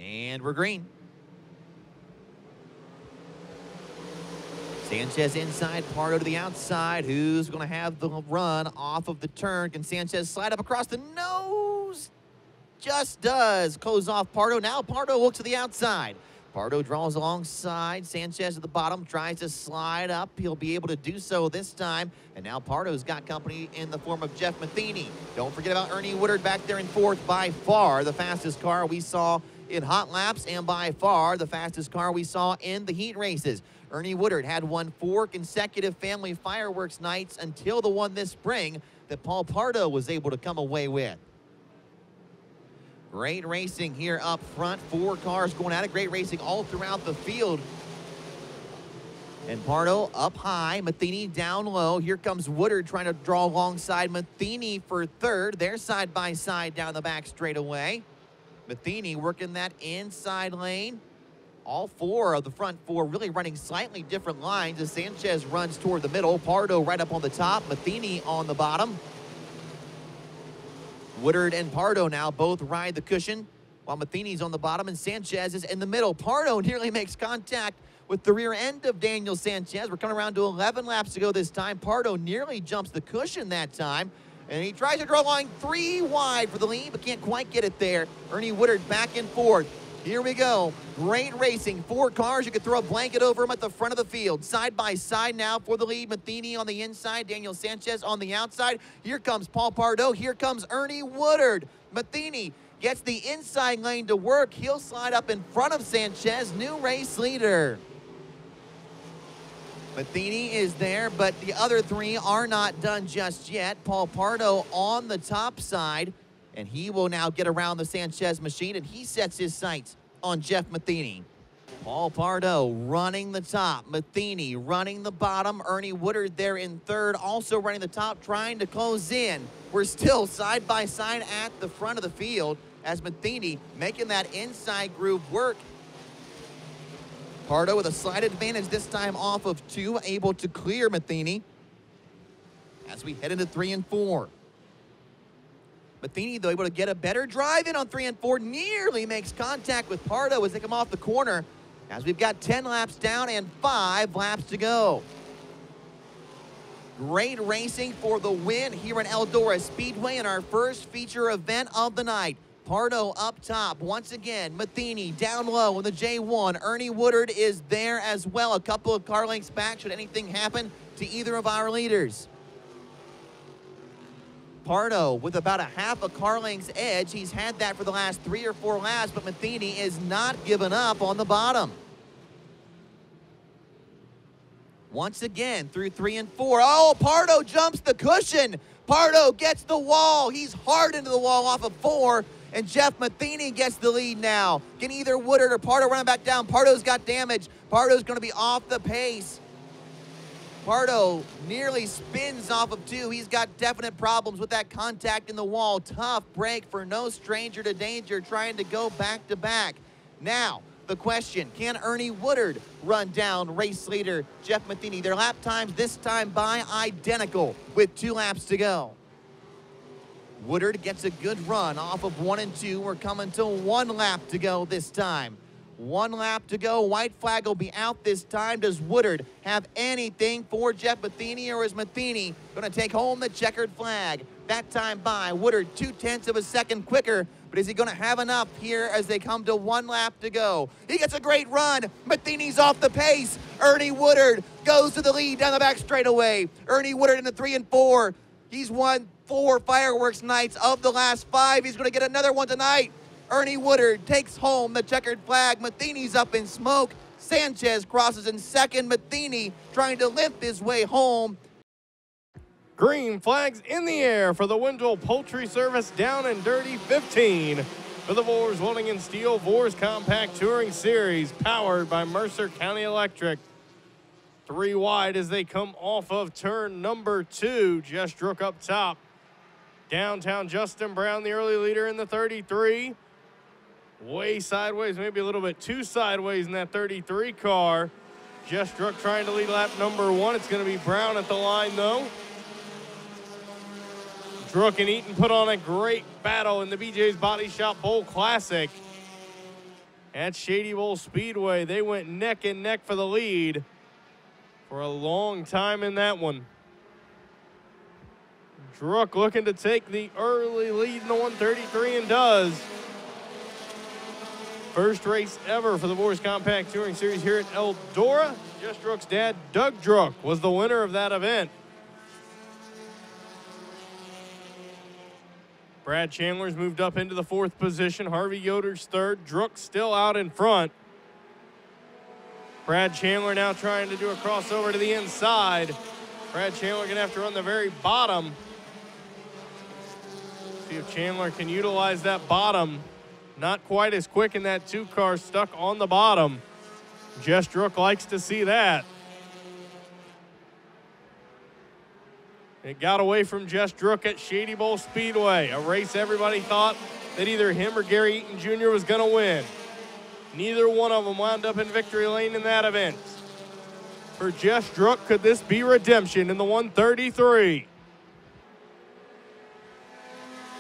And we're green. Sanchez inside, Pardo to the outside. Who's going to have the run off of the turn? Can Sanchez slide up across the nose? Just does. Close off Pardo. Now Pardo looks to the outside. Pardo draws alongside. Sanchez at the bottom tries to slide up. He'll be able to do so this time. And now Pardo's got company in the form of Jeff Matheny. Don't forget about Ernie Woodard back there in fourth. By far the fastest car we saw in hot laps, and by far the fastest car we saw in the heat races. Ernie Woodard had won 4 consecutive family fireworks nights until the one this spring that Paul Pardo was able to come away with. Great racing here up front. 4 cars going at it. Great racing all throughout the field. And Pardo up high, Matheny down low. Here comes Woodard trying to draw alongside Matheny for third. They're side by side down the back straightaway. Matheny working that inside lane. All 4 of the front 4 really running slightly different lines as Sanchez runs toward the middle. Pardo right up on the top, Matheny on the bottom. Woodard and Pardo now both ride the cushion while Matheny's on the bottom and Sanchez is in the middle. Pardo nearly makes contact with the rear end of Daniel Sanchez. We're coming around to 11 laps to go this time. Pardo nearly jumps the cushion that time. And he tries to draw line 3 wide for the lead, but can't quite get it there. Ernie Woodard back and forth. Here we go. Great racing. 4 cars. You could throw a blanket over them at the front of the field. Side by side now for the lead. Matheny on the inside. Daniel Sanchez on the outside. Here comes Paul Pardo. Here comes Ernie Woodard. Matheny gets the inside lane to work. He'll slide up in front of Sanchez. New race leader. Matheny is there, but the other 3 are not done just yet. Paul Pardo on the top side, and he will now get around the Sanchez machine, and he sets his sights on Jeff Matheny. Paul Pardo running the top, Matheny running the bottom, Ernie Woodard there in third, also running the top, trying to close in. We're still side by side at the front of the field as Matheny making that inside groove work. Pardo with a slight advantage this time off of 2, able to clear Matheny as we head into 3 and 4. Matheny, though, able to get a better drive in on 3 and 4, nearly makes contact with Pardo as they come off the corner as we've got 10 laps down and 5 laps to go. Great racing for the win here in Eldora Speedway in our first feature event of the night. Pardo up top once again. Matheny down low in the J1. Ernie Woodard is there as well. A couple of car lengths back should anything happen to either of our leaders. Pardo with about a half a car length's edge. He's had that for the last 3 or 4 laps, but Matheny is not giving up on the bottom. Once again through 3 and 4. Oh, Pardo jumps the cushion. Pardo gets the wall. He's hard into the wall off of 4. And Jeff Matheny gets the lead now. Can either Woodard or Pardo run back down? Pardo's got damage. Pardo's going to be off the pace. Pardo nearly spins off of 2. He's got definite problems with that contact in the wall. Tough break for no stranger to danger, trying to go back to back. Now, the question, can Ernie Woodard run down race leader Jeff Matheny? Their lap times this time by identical with 2 laps to go. Woodard gets a good run off of 1 and 2. We're coming to 1 lap to go this time. 1 lap to go. White flag will be out this time. Does Woodard have anything for Jeff Matheny, or is Matheny going to take home the checkered flag? That time by Woodard 0.2 of a second quicker, but is he going to have enough here as they come to 1 lap to go? He gets a great run. Matheny's off the pace. Ernie Woodard goes to the lead down the back straightaway. Ernie Woodard in the 3 and 4. He's won 4 fireworks nights of the last 5. He's going to get another one tonight. Ernie Woodard takes home the checkered flag. Matheny's up in smoke. Sanchez crosses in second. Matheny trying to limp his way home. Green flags in the air for the Wendell Poultry Service Down and Dirty 15 for the Vores Welding and Steel Vores Compact Touring Series, powered by Mercer County Electric. 3 wide as they come off of turn number 2. Jess Drook up top. Downtown Justin Brown, the early leader in the 33. Way sideways, maybe a little bit too sideways in that 33 car. Jess Drook trying to lead lap number 1. It's going to be Brown at the line, though. Drook and Eaton put on a great battle in the BJ's Body Shop Bowl Classic. at Shady Bowl Speedway. They went neck and neck for the lead for a long time in that one. Druck looking to take the early lead in the 133 and does. First race ever for the Vores Compact Touring Series here at Eldora. Jess Druck's dad, Doug Druck, was the winner of that event. Brad Chandler's moved up into the 4th position. Harvey Yoder's 3rd. Druck still out in front. Brad Chandler now trying to do a crossover to the inside. Brad Chandler going to have to run the very bottom. See if Chandler can utilize that bottom. Not quite as quick in that 2 car, stuck on the bottom. Jess Druck likes to see that. It got away from Jess Druck at Shady Bowl Speedway, a race everybody thought that either him or Gary Eaton Jr. was going to win. Neither one of them wound up in victory lane in that event. For Jess Druck, could this be redemption in the 133?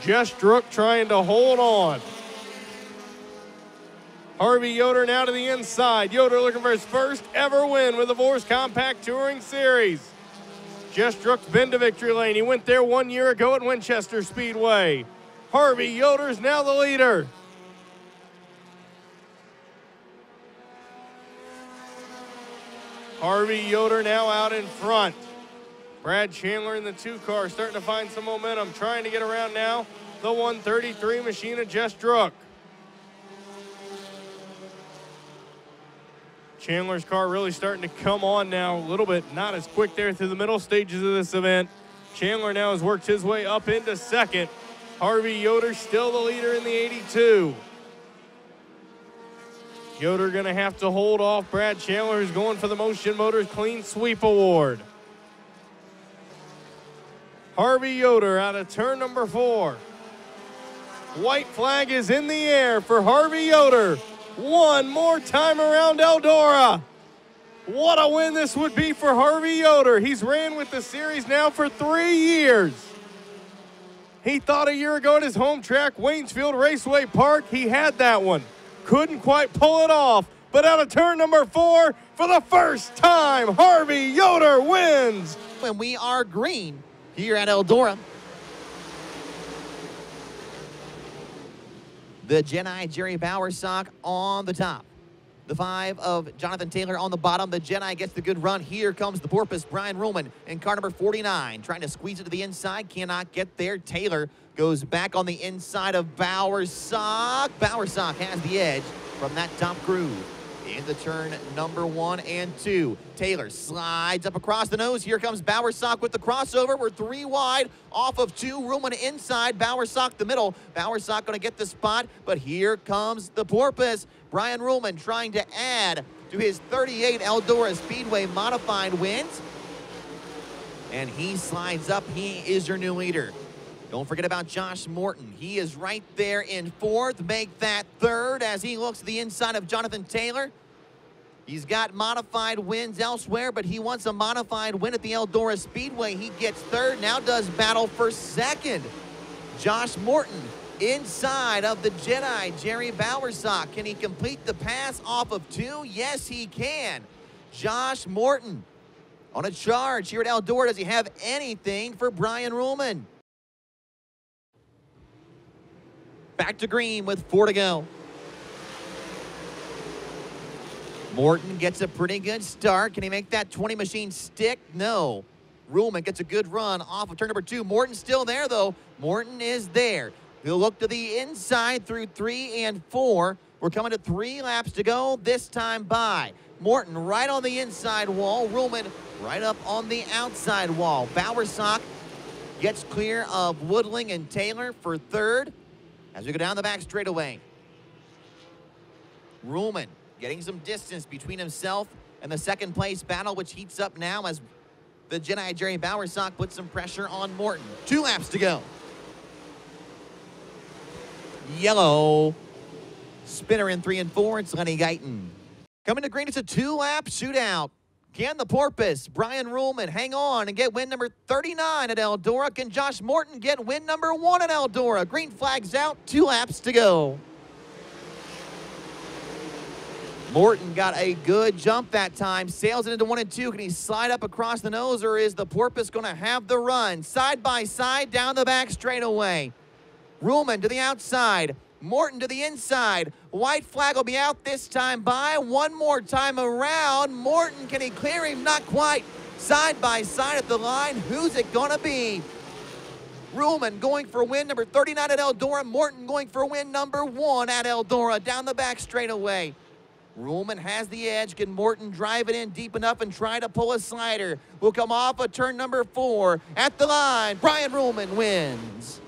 Jess Druck trying to hold on. Harvey Yoder now to the inside. Yoder looking for his first ever win with the Vores Compact Touring Series. Jess Druck's been to victory lane. He went there 1 year ago at Winchester Speedway. Harvey Yoder's now the leader. Harvey Yoder now out in front. Brad Chandler in the 2 car starting to find some momentum, trying to get around now the 133 machine of Jess Druck. Chandler's car really starting to come on now a little bit, not as quick there through the middle stages of this event. Chandler now has worked his way up into 2nd. Harvey Yoder still the leader in the 82. Yoder gonna have to hold off Brad Chandler, who's going for the Motion Motors Clean Sweep Award. Harvey Yoder out of turn number 4. White flag is in the air for Harvey Yoder. One more time around Eldora. What a win this would be for Harvey Yoder. He's ran with the series now for 3 years. He thought a year ago at his home track, Waynesfield Raceway Park, he had that one. Couldn't quite pull it off, but out of turn number 4, for the first time, Harvey Yoder wins. And we are green here at Eldora. The Jedi Jerry Bowersock on the top. The 5 of Jonathan Taylor on the bottom. The Jedi gets the good run. Here comes the Porpoise, Brian Ruhlman, in car number 49. Trying to squeeze it to the inside. Cannot get there. Taylor goes back on the inside of Bowersock. Bowersock has the edge from that top groove. Into turn number 1 and 2. Taylor slides up across the nose. Here comes Bowersock with the crossover. We're 3 wide off of 2. Ruhlman inside. Bowersock the middle. Bowersock going to get the spot, but here comes the Porpoise. Brian Ruhlman trying to add to his 38 Eldora Speedway modified wins. And he slides up. He is your new leader. Don't forget about Josh Morton. He is right there in 4th. Make that 3rd as he looks to the inside of Jonathan Taylor. He's got modified wins elsewhere, but he wants a modified win at the Eldora Speedway. He gets 3rd, now does battle for 2nd. Josh Morton inside of the Jedi, Jerry Bowersock. Can he complete the pass off of 2? Yes, he can. Josh Morton on a charge here at Eldora. Does he have anything for Brian Ruhlman? Back to green with 4 to go. Morton gets a pretty good start. Can he make that 20 machine stick? No. Ruhlman gets a good run off of turn number 2. Morton's still there, though. Morton is there. He'll look to the inside through 3 and 4. We're coming to 3 laps to go this time by. Morton right on the inside wall. Ruhlman right up on the outside wall. Bowersock gets clear of Woodling and Taylor for 3rd as we go down the back straightaway. Ruhlman getting some distance between himself and the 2nd place battle, which heats up now as the Jedi Jerry Bowersock puts some pressure on Morton. 2 laps to go. Yellow. Spinner in 3 and 4. It's Lenny Guyton. Coming to green, it's a 2-lap shootout. Can the Porpoise, Brian Ruhlman, hang on and get win number 39 at Eldora? Can Josh Morton get win number 1 at Eldora? Green flag's out, 2 laps to go. Morton got a good jump that time, sails it into 1 and 2. Can he slide up across the nose, or is the Porpoise going to have the run? Side by side, down the back straightaway. Ruhlman to the outside. Morton to the inside. White flag will be out this time by. One more time around. Morton, can he clear him? Not quite. Side by side at the line. Who's it going to be? Ruhlman going for win number 39 at Eldora. Morton going for win number 1 at Eldora. Down the back straightaway. Ruhlman has the edge. Can Morton drive it in deep enough and try to pull a slider? Will come off of turn number 4 at the line. Brian Ruhlman wins.